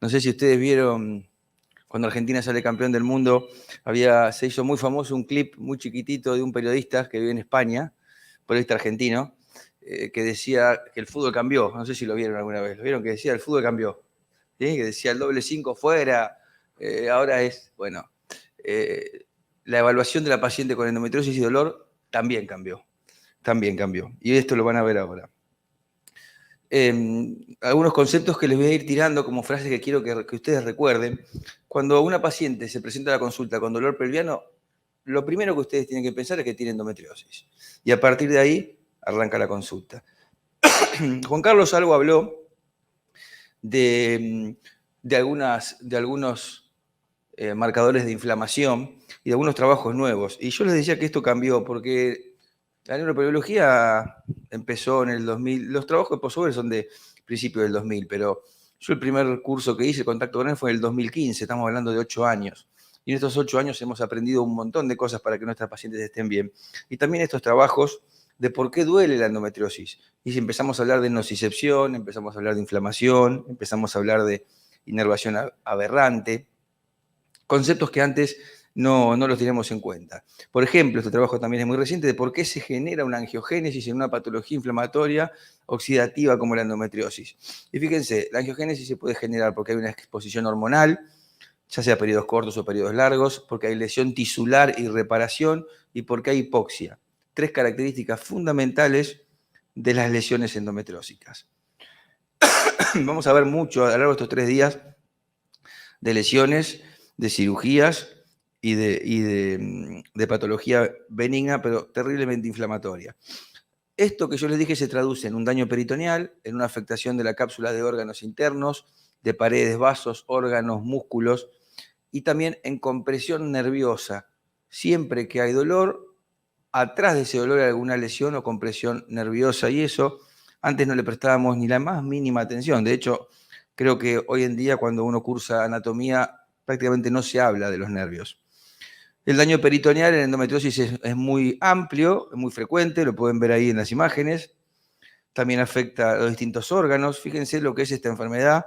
No sé si ustedes vieron, cuando Argentina sale campeón del mundo, se hizo muy famoso un clip muy chiquitito de un periodista que vive en España, periodista argentino, que decía que el fútbol cambió. No sé si lo vieron alguna vez. ¿Lo vieron? Que decía el fútbol cambió. ¿Sí? Que decía el doble 5 fuera. Ahora es, bueno, la evaluación de la paciente con endometriosis y dolor también cambió. También cambió. Y esto lo van a ver ahora. Algunos conceptos que les voy a ir tirando como frases que quiero que ustedes recuerden. Cuando una paciente se presenta a la consulta con dolor pelviano, lo primero que ustedes tienen que pensar es que tiene endometriosis. Y a partir de ahí arranca la consulta. Juan Carlos algo habló de algunos marcadores de inflamación y de algunos trabajos nuevos. Y yo les decía que esto cambió porque la neurobiología empezó en el 2000. Los trabajos de Posover son de principios del 2000, pero yo el primer curso que hice, contacto con él, fue en el 2015. Estamos hablando de 8 años. Y en estos 8 años hemos aprendido un montón de cosas para que nuestras pacientes estén bien. Y también estos trabajos de por qué duele la endometriosis. Y si empezamos a hablar de nocicepción, empezamos a hablar de inflamación, empezamos a hablar de inervación aberrante, conceptos que antes no los teníamos en cuenta. Por ejemplo, este trabajo también es muy reciente de por qué se genera una angiogénesis en una patología inflamatoria oxidativa como la endometriosis. Y fíjense, la angiogénesis se puede generar porque hay una exposición hormonal, ya sea periodos cortos o periodos largos, porque hay lesión tisular y reparación y porque hay hipoxia. 3 características fundamentales de las lesiones endometriósicas. Vamos a ver mucho a lo largo de estos 3 días de lesiones, de cirugías y de patología benigna, pero terriblemente inflamatoria. Esto que yo les dije se traduce en un daño peritoneal, en una afectación de la cápsula de órganos internos, de paredes, vasos, órganos, músculos, y también en compresión nerviosa. Siempre que hay dolor, atrás de ese dolor hay alguna lesión o compresión nerviosa, y eso antes no le prestábamos ni la más mínima atención. De hecho, creo que hoy en día cuando uno cursa anatomía prácticamente no se habla de los nervios. El daño peritoneal en endometriosis es muy amplio, es muy frecuente, lo pueden ver ahí en las imágenes. También afecta a los distintos órganos. Fíjense lo que es esta enfermedad,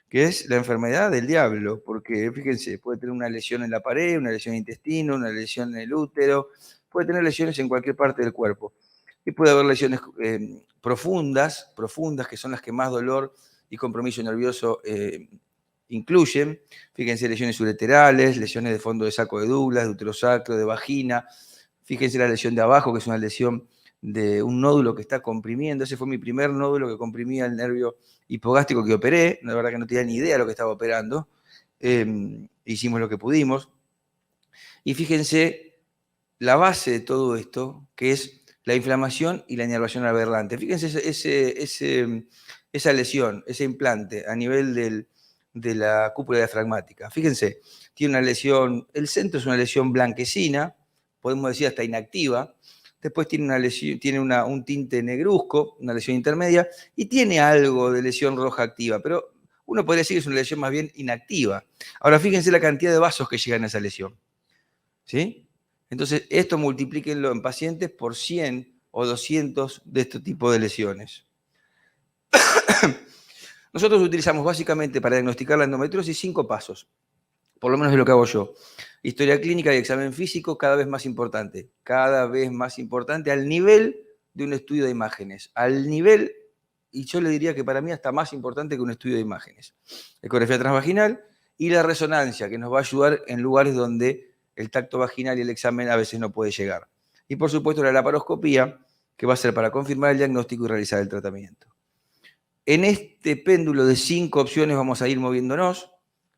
que es la enfermedad del diablo, porque fíjense, puede tener una lesión en la pared, una lesión en el intestino, una lesión en el útero, puede tener lesiones en cualquier parte del cuerpo. Y puede haber lesiones profundas, que son las que más dolor y compromiso nervioso incluyen. Fíjense, lesiones ureterales, lesiones de fondo de saco de Douglas, de uterosacro, de vagina. Fíjense la lesión de abajo, que es una lesión de un nódulo que está comprimiendo. Ese fue mi primer nódulo que comprimía el nervio hipogástrico que operé. La verdad que no tenía ni idea de lo que estaba operando. Hicimos lo que pudimos. Y fíjense la base de todo esto, que es la inflamación y la inervación aberrante. Fíjense esa lesión, ese implante a nivel de la cúpula diafragmática. Fíjense, tiene una lesión, el centro es una lesión blanquecina, podemos decir hasta inactiva. Después tiene una lesión, tiene un tinte negruzco, una lesión intermedia, y tiene algo de lesión roja activa, pero uno podría decir que es una lesión más bien inactiva. Ahora fíjense la cantidad de vasos que llegan a esa lesión. ¿Sí? Entonces, esto multiplíquenlo en pacientes por 100 o 200 de este tipo de lesiones. Nosotros utilizamos básicamente para diagnosticar la endometriosis 5 pasos, por lo menos es lo que hago yo. Historia clínica y examen físico cada vez más importante al nivel de un estudio de imágenes, al nivel, y yo le diría que para mí hasta más importante que un estudio de imágenes. Ecografía transvaginal y la resonancia, que nos va a ayudar en lugares donde el tacto vaginal y el examen a veces no puede llegar. Y por supuesto la laparoscopía, que va a ser para confirmar el diagnóstico y realizar el tratamiento. En este péndulo de 5 opciones vamos a ir moviéndonos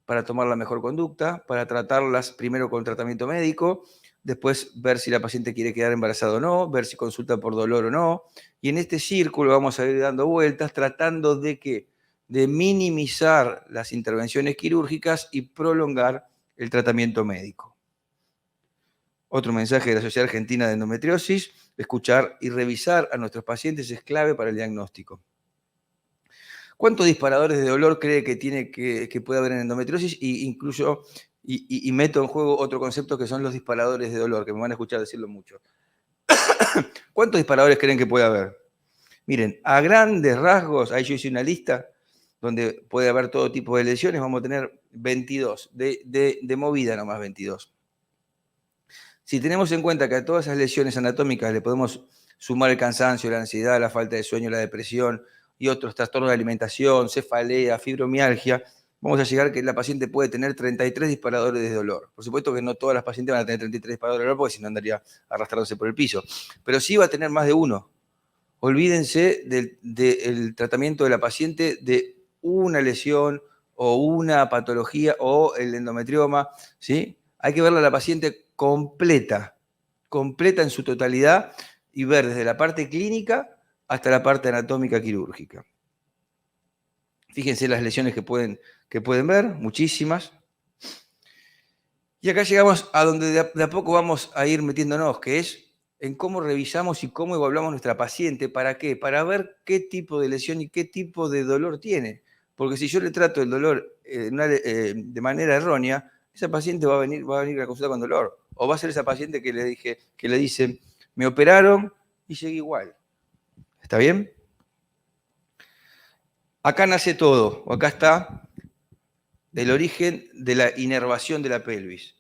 para tomar la mejor conducta, para tratarlas primero con tratamiento médico, después ver si la paciente quiere quedar embarazada o no, ver si consulta por dolor o no. Y en este círculo vamos a ir dando vueltas tratando de que de minimizar las intervenciones quirúrgicas y prolongar el tratamiento médico. Otro mensaje de la Sociedad Argentina de Endometriosis: escuchar y revisar a nuestros pacientes es clave para el diagnóstico. ¿Cuántos disparadores de dolor cree que puede haber en endometriosis? Y meto en juego otro concepto que son los disparadores de dolor, que me van a escuchar decirlo mucho. ¿Cuántos disparadores creen que puede haber? Miren, a grandes rasgos, ahí yo hice una lista, donde puede haber todo tipo de lesiones, vamos a tener 22, de movida nomás 22. Si tenemos en cuenta que a todas esas lesiones anatómicas le podemos sumar el cansancio, la ansiedad, la falta de sueño, la depresión y otros trastornos de alimentación, cefalea, fibromialgia, vamos a llegar que la paciente puede tener 33 disparadores de dolor. Por supuesto que no todas las pacientes van a tener 33 disparadores de dolor porque si no andaría arrastrándose por el piso, pero sí va a tener más de uno. Olvídense del tratamiento de la paciente de una lesión o una patología o el endometrioma, ¿sí? Hay que verla a la paciente completa en su totalidad y ver desde la parte clínica hasta la parte anatómica quirúrgica. Fíjense las lesiones que pueden ver, muchísimas. Y acá llegamos a donde de a poco vamos a ir metiéndonos, que es en cómo revisamos y cómo evaluamos nuestra paciente. ¿Para qué? Para ver qué tipo de lesión y qué tipo de dolor tiene. Porque si yo le trato el dolor de manera errónea, esa paciente va a venir a la consulta con dolor. O va a ser esa paciente que le dicen, me operaron y llegué igual. ¿Está bien? Acá nace todo. Acá está el origen de la inervación de la pelvis.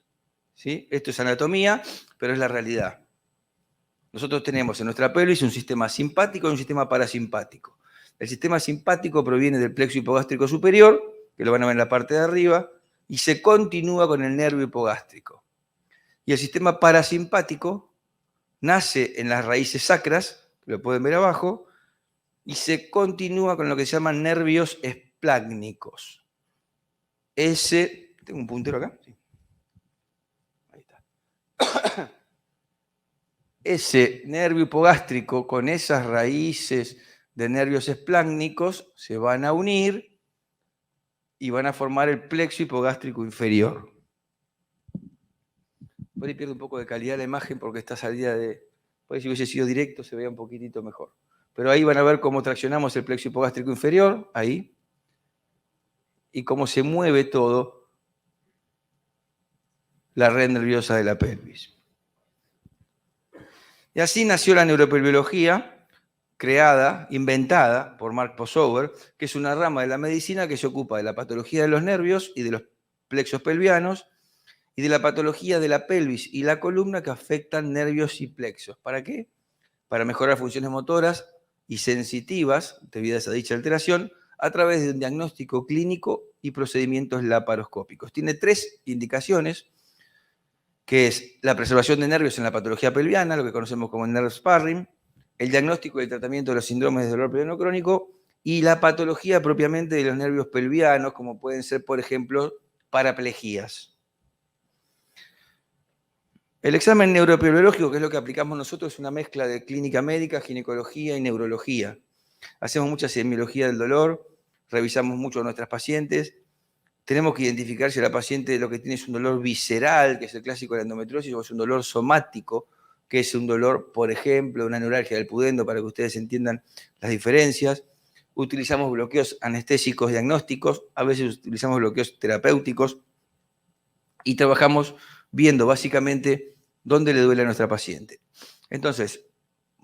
¿Sí? Esto es anatomía, pero es la realidad. Nosotros tenemos en nuestra pelvis un sistema simpático y un sistema parasimpático. El sistema simpático proviene del plexo hipogástrico superior, que lo van a ver en la parte de arriba, y se continúa con el nervio hipogástrico. Y el sistema parasimpático nace en las raíces sacras, que lo pueden ver abajo, y se continúa con lo que se llaman nervios esplácnicos. ¿Tengo un puntero acá? Sí. Ahí está. Ese nervio hipogástrico con esas raíces de nervios esplácnicos se van a unir y van a formar el plexo hipogástrico inferior. Por ahí pierde un poco de calidad la imagen porque está salida de... Por ahí si hubiese sido directo se veía un poquitito mejor. Pero ahí van a ver cómo traccionamos el plexo hipogástrico inferior, ahí, y cómo se mueve todo la red nerviosa de la pelvis. Y así nació la neuropelviología, creada, inventada por Mark Posauer, que es una rama de la medicina que se ocupa de la patología de los nervios y de los plexos pelvianos y de la patología de la pelvis y la columna que afectan nervios y plexos. ¿Para qué? Para mejorar funciones motoras y sensitivas debidas a dicha alteración a través de un diagnóstico clínico y procedimientos laparoscópicos. Tiene 3 indicaciones, que es la preservación de nervios en la patología pelviana, lo que conocemos como el nerve sparring, el diagnóstico y el tratamiento de los síndromes de dolor pelviano crónico y la patología propiamente de los nervios pelvianos, como pueden ser, por ejemplo, paraplejías. El examen neuropelviológico, que es lo que aplicamos nosotros, es una mezcla de clínica médica, ginecología y neurología. Hacemos mucha semiología del dolor, revisamos mucho a nuestras pacientes. Tenemos que identificar si la paciente lo que tiene es un dolor visceral, que es el clásico de la endometriosis, o es un dolor somático, que es un dolor, por ejemplo, una neuralgia del pudendo, para que ustedes entiendan las diferencias. Utilizamos bloqueos anestésicos diagnósticos, a veces utilizamos bloqueos terapéuticos y trabajamos viendo básicamente dónde le duele a nuestra paciente. Entonces,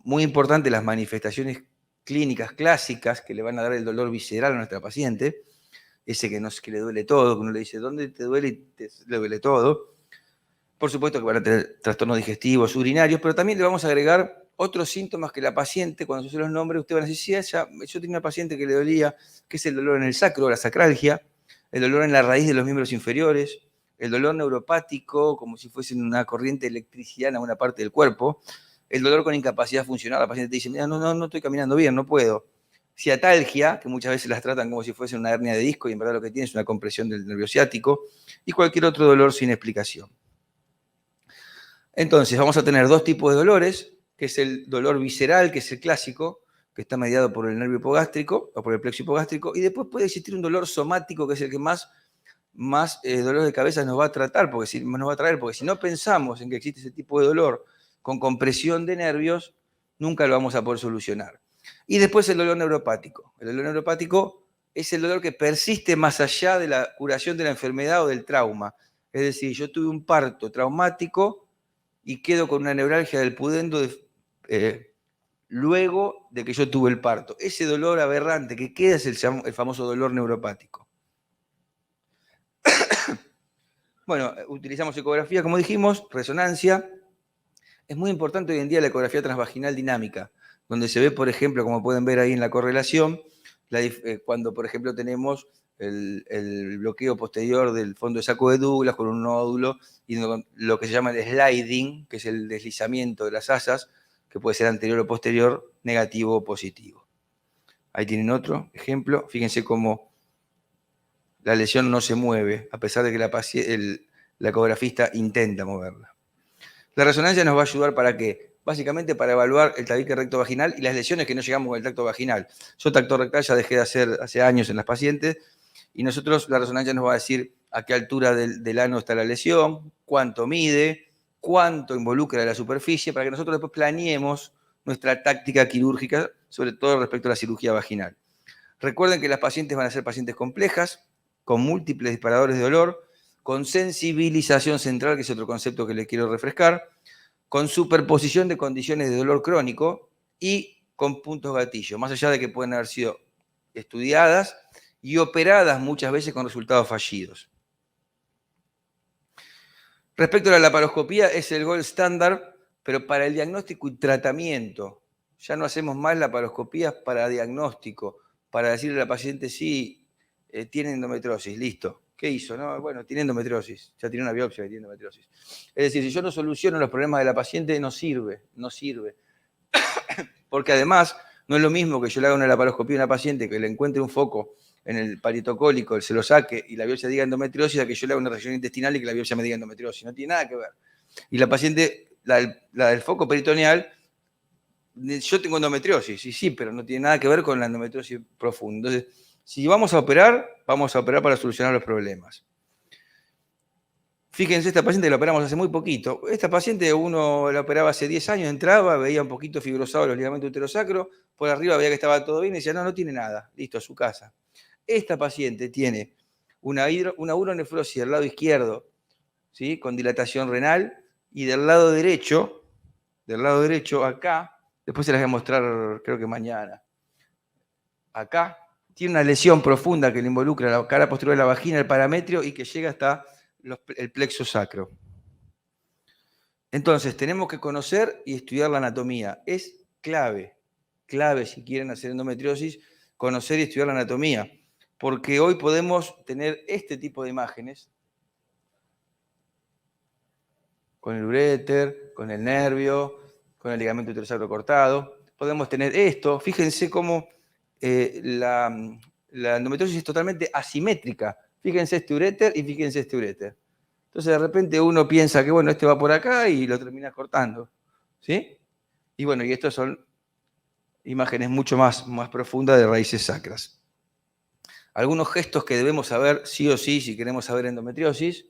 muy importante las manifestaciones clínicas clásicas que le van a dar el dolor visceral a nuestra paciente, ese que le duele todo, que uno le dice, ¿dónde te duele? Y le duele todo. Por supuesto que van a tener trastornos digestivos, urinarios, pero también le vamos a agregar otros síntomas que la paciente, cuando yo se los nombre, usted va a decir, sí, yo tenía una paciente que le dolía, que es el dolor en el sacro, la sacralgia, el dolor en la raíz de los miembros inferiores, el dolor neuropático, como si fuese una corriente de electricidad en alguna parte del cuerpo, el dolor con incapacidad funcional, la paciente te dice, mira, no estoy caminando bien, no puedo. Ciatalgia, que muchas veces las tratan como si fuese una hernia de disco y en verdad lo que tiene es una compresión del nervio ciático, y cualquier otro dolor sin explicación. Entonces, vamos a tener 2 tipos de dolores, que es el dolor visceral, que es el clásico, que está mediado por el nervio hipogástrico o por el plexo hipogástrico, y después puede existir un dolor somático, que es el que más dolor de cabeza nos va a tratar, porque si no pensamos en que existe ese tipo de dolor con compresión de nervios, nunca lo vamos a poder solucionar. Y después el dolor neuropático. El dolor neuropático es el dolor que persiste más allá de la curación de la enfermedad o del trauma. Es decir, yo tuve un parto traumático y quedo con una neuralgia del pudendo luego de que yo tuve el parto. Ese dolor aberrante que queda es el famoso dolor neuropático. Bueno, utilizamos ecografía, como dijimos, resonancia. Es muy importante hoy en día la ecografía transvaginal dinámica, donde se ve, por ejemplo, como pueden ver ahí en la correlación, cuando, por ejemplo, tenemos el bloqueo posterior del fondo de saco de Douglas con un nódulo y lo que se llama el sliding, que es el deslizamiento de las asas, que puede ser anterior o posterior, negativo o positivo. Ahí tienen otro ejemplo. Fíjense cómo la lesión no se mueve, a pesar de que la ecografista intenta moverla. La resonancia nos va a ayudar ¿para qué? Básicamente para evaluar el tabique recto vaginal y las lesiones que no llegamos con el tracto vaginal. Yo tracto rectal ya dejé de hacer hace años en las pacientes y nosotros la resonancia nos va a decir a qué altura del ano está la lesión, cuánto mide, cuánto involucra la superficie, para que nosotros después planeemos nuestra táctica quirúrgica, sobre todo respecto a la cirugía vaginal. Recuerden que las pacientes van a ser pacientes complejas, con múltiples disparadores de dolor, con sensibilización central, que es otro concepto que les quiero refrescar, con superposición de condiciones de dolor crónico y con puntos gatillo, más allá de que pueden haber sido estudiadas y operadas muchas veces con resultados fallidos. Respecto a la laparoscopía, es el gold standard, pero para el diagnóstico y tratamiento. Ya no hacemos más laparoscopías para diagnóstico, para decirle a la paciente, sí, tiene endometriosis, listo. ¿Qué hizo? No, bueno, tiene endometriosis, ya tiene una biopsia que tiene endometriosis. Es decir, si yo no soluciono los problemas de la paciente, no sirve. Porque además, no es lo mismo que yo le haga una laparoscopía a una paciente, que le encuentre un foco en el paritocólico, se lo saque y la biopsia diga endometriosis, a que yo le haga una reacción intestinal y que la biopsia me diga endometriosis. No tiene nada que ver. Y la paciente, la del foco peritoneal, yo tengo endometriosis, y sí, pero no tiene nada que ver con la endometriosis profunda. Entonces, si vamos a operar para solucionar los problemas. Fíjense, esta paciente la operamos hace muy poquito. Esta paciente uno la operaba hace 10 años, entraba, veía un poquito fibrosado los ligamentos uterosacros, por arriba veía que estaba todo bien y decía, no, no tiene nada, listo, a su casa. Esta paciente tiene una uronefrosis del lado izquierdo, ¿sí? Con dilatación renal, y del lado derecho acá, después se las voy a mostrar creo que mañana, acá, tiene una lesión profunda que le involucra la cara posterior de la vagina, el parametrio, y que llega hasta el plexo sacro. Entonces, tenemos que conocer y estudiar la anatomía. Es clave si quieren hacer endometriosis, conocer y estudiar la anatomía. Porque hoy podemos tener este tipo de imágenes, con el uréter, con el nervio, con el ligamento uterosacro cortado. Podemos tener esto. Fíjense cómo la endometriosis es totalmente asimétrica. Fíjense este uréter y fíjense este uréter. Entonces de repente uno piensa que bueno, este va por acá y lo termina cortando. ¿Sí? Y bueno, y estas son imágenes mucho más profundas de raíces sacras. Algunos gestos que debemos saber sí o sí si queremos saber endometriosis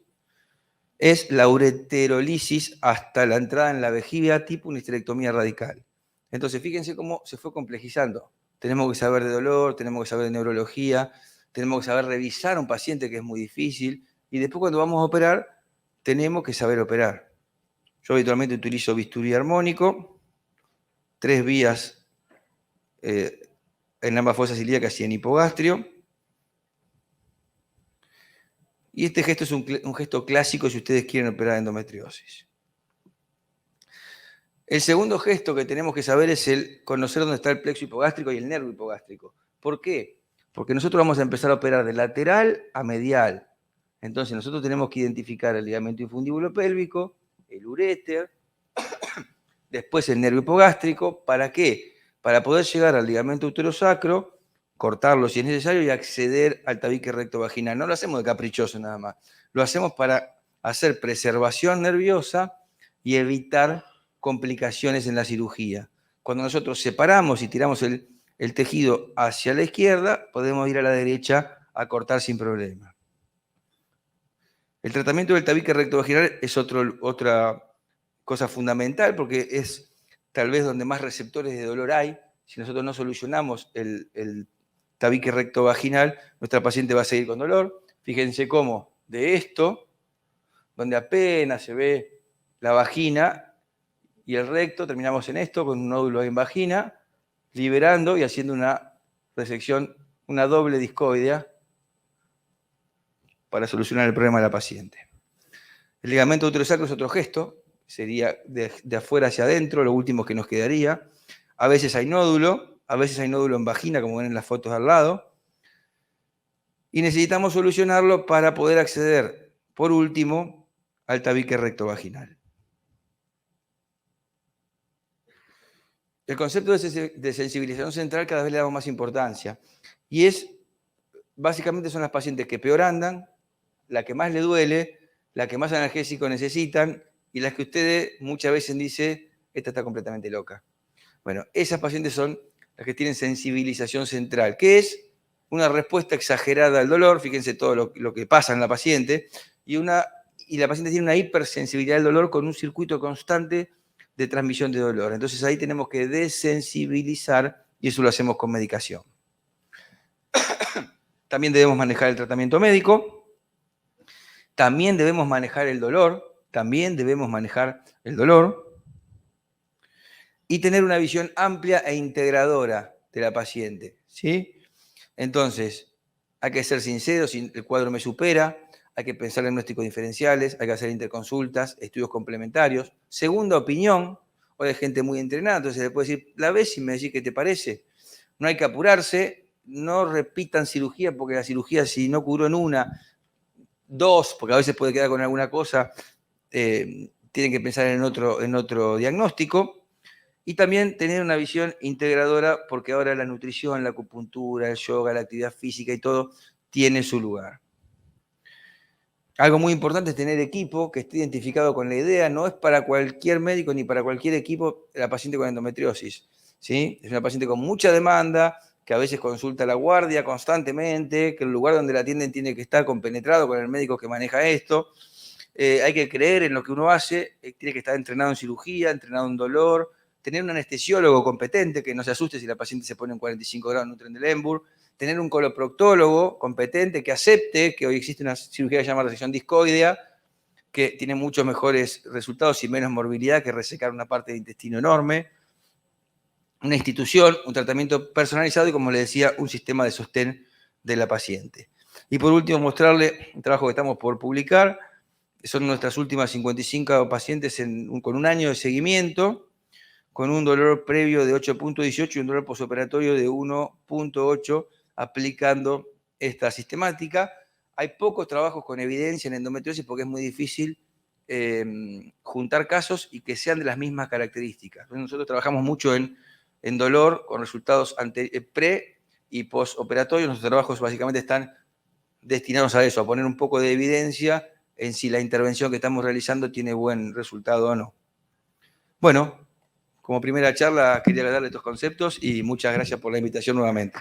es la ureterolisis hasta la entrada en la vejiga tipo una histerectomía radical. Entonces fíjense cómo se fue complejizando. Tenemos que saber de dolor, tenemos que saber de neurología, tenemos que saber revisar a un paciente, que es muy difícil, y después cuando vamos a operar, tenemos que saber operar. Yo habitualmente utilizo bisturí armónico, 3 vías en ambas fosas ilíacas y en hipogastrio. Y este gesto es un gesto clásico si ustedes quieren operar endometriosis. El segundo gesto que tenemos que saber es el conocer dónde está el plexo hipogástrico y el nervio hipogástrico. ¿Por qué? Porque nosotros vamos a empezar a operar de lateral a medial. Entonces nosotros tenemos que identificar el ligamento infundíbulo pélvico, el uréter, después el nervio hipogástrico. ¿Para qué? Para poder llegar al ligamento uterosacro, cortarlo si es necesario y acceder al tabique recto vaginal. No lo hacemos de caprichoso nada más. Lo hacemos para hacer preservación nerviosa y evitar complicaciones en la cirugía. Cuando nosotros separamos y tiramos el tejido hacia la izquierda, podemos ir a la derecha a cortar sin problema. El tratamiento del tabique recto vaginal es otra cosa fundamental porque es tal vez donde más receptores de dolor hay. Si nosotros no solucionamos el tabique recto vaginal, nuestra paciente va a seguir con dolor. Fíjense cómo de esto, donde apenas se ve la vagina, y el recto, terminamos en esto, con un nódulo en vagina, liberando y haciendo una resección, una doble discoidea para solucionar el problema de la paciente. El ligamento uterosacro es otro gesto, sería de afuera hacia adentro, lo último que nos quedaría. A veces hay nódulo en vagina, como ven en las fotos al lado, y necesitamos solucionarlo para poder acceder, por último, al tabique rectovaginal. El concepto de sensibilización central cada vez le damos más importancia, y básicamente son las pacientes que peor andan, la que más le duele, la que más analgésico necesitan, y las que ustedes muchas veces dicen, esta está completamente loca. Bueno, esas pacientes son las que tienen sensibilización central, que es una respuesta exagerada al dolor, fíjense todo lo que pasa en la paciente, y la paciente tiene una hipersensibilidad al dolor con un circuito constante de transmisión de dolor. Entonces ahí tenemos que desensibilizar y eso lo hacemos con medicación. También debemos manejar el tratamiento médico, también debemos manejar el dolor, y tener una visión amplia e integradora de la paciente, ¿sí? Entonces, hay que ser sinceros, si el cuadro me supera, hay que pensar en diagnósticos diferenciales, hay que hacer interconsultas, estudios complementarios. Segunda opinión, hoy hay gente muy entrenada, entonces le puedo decir, la ves y me decís qué te parece. No hay que apurarse, no repitan cirugía, porque la cirugía si no curó en una, dos, porque a veces puede quedar con alguna cosa, tienen que pensar en otro diagnóstico. Y también tener una visión integradora, porque ahora la nutrición, la acupuntura, el yoga, la actividad física y todo tiene su lugar. Algo muy importante es tener equipo que esté identificado con la idea. No es para cualquier médico ni para cualquier equipo la paciente con endometriosis, ¿sí? Es una paciente con mucha demanda, que a veces consulta a la guardia constantemente, que el lugar donde la atienden tiene que estar compenetrado con el médico que maneja esto. Hay que creer en lo que uno hace, tiene que estar entrenado en cirugía, entrenado en dolor, tener un anestesiólogo competente, que no se asuste si la paciente se pone en 45 grados en un tren de Lemberg, tener un coloproctólogo competente que acepte que hoy existe una cirugía llamada resección discoidea, que tiene muchos mejores resultados y menos morbilidad que resecar una parte del intestino enorme, una institución, un tratamiento personalizado y, como les decía, un sistema de sostén de la paciente. Y por último, mostrarle un trabajo que estamos por publicar. Son nuestras últimas 55 pacientes con un año de seguimiento, con un dolor previo de 8.18 y un dolor posoperatorio de 1.8, aplicando esta sistemática. Hay pocos trabajos con evidencia en endometriosis porque es muy difícil juntar casos y que sean de las mismas características. Nosotros trabajamos mucho en dolor con resultados pre y postoperatorios. Nuestros trabajos básicamente están destinados a eso, a poner un poco de evidencia en si la intervención que estamos realizando tiene buen resultado o no. Bueno, como primera charla quería darle estos conceptos y muchas gracias por la invitación nuevamente.